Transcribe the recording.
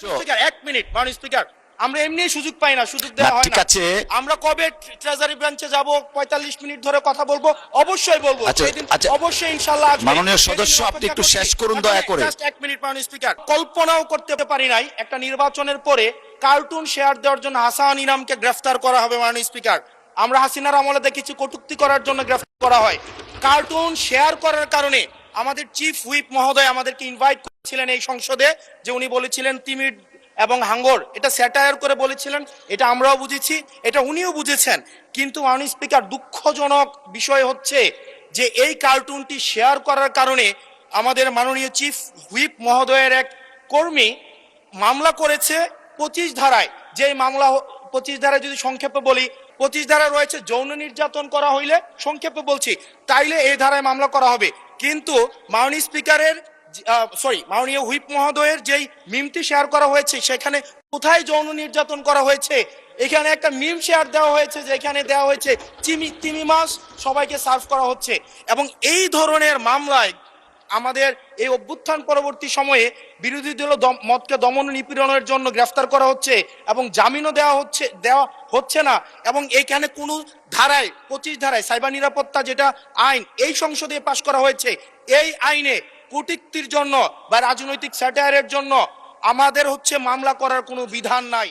Speaker 1 minute মাননীয় speaker, আমরা এমনি সুযোগ পাই না, সুযোগ দেওয়া হয় ঠিক না। আছে, আমরা কবে ট্রেজারি বেঞ্চে যাব, 45 মিনিট ধরে কথা বলবো, অবশ্যই বলবো। সেদিন অবশ্যই ইনশাআল্লাহ আসবে। মাননীয় সদস্য, আপনি একটু শেষ করুন দয়া করে। জাস্ট 1 মিনিট মাননীয় স্পিকার। কল্পনাও করতে পারি নাই একটা নির্বাচনের পরে কার্টুন শেয়ার দেওয়ার জন্য হাসান ইনামকে গ্রেফতার করা হবে। মাননীয় স্পিকার, আমরা হাসিনার আমলে দেখেছি কটূক্তি করার জন্য গ্রেফতার করা হয়। কার্টুন শেয়ার করার কারণে আমাদের চিফ হুইপ মহোদয় আমাদেরকে ইনভাইট করেছিলেন এই সংসদে, যে উনি বলেছিলেন তিমির এবং হাঙ্গর, এটা স্যাটায়ার করে বলেছিলেন, এটা আমরাও বুঝেছি, এটা উনিও বুঝেছেন। কিন্তু মাননীয় স্পিকার, দুঃখজনক বিষয় হচ্ছে যে এই কার্টুনটি শেয়ার করার কারণে আমাদের মাননীয় চিফ হুইপ মহোদয়ের এক কর্মী মামলা করেছে 25 ধারায়। যে মামলা 25 ধারায় যদি সংক্ষেপে বলি, 25 ধারায় রয়েছে যৌন নির্যাতন করা হইলে, সংক্ষেপে বলছি, তাইলে এই ধারায় মামলা করা হবে। কিন্তু মাননীয় স্পিকারের মাননীয় হুইপ মহোদয়ের যেই মিমটি শেয়ার করা হয়েছে, সেখানে কোথায় যৌন নির্যাতন করা হয়েছে? এখানে একটা মিম শেয়ার দেওয়া হয়েছে, যেখানে দেওয়া হয়েছে তিমি মাছ সবাইকে সার্ভ করা হচ্ছে। এবং এই ধরনের মামলায় আমাদের এই অভ্যুত্থান পরবর্তী সময়ে বিরোধী দল মতকে দমন নিপীড়নের জন্য গ্রেফতার করা হচ্ছে এবং জামিনও দেওয়া হচ্ছে না। এবং এইখানে কোনো ধারায় 25 ধারায় সাইবার নিরাপত্তা যেটা আইন এই সংসদে পাশ করা হয়েছে, এই আইনে কূটনীতির জন্য বা রাজনৈতিক স্যাটায়ারের জন্য আমাদের মামলা করার কোনো বিধান নাই।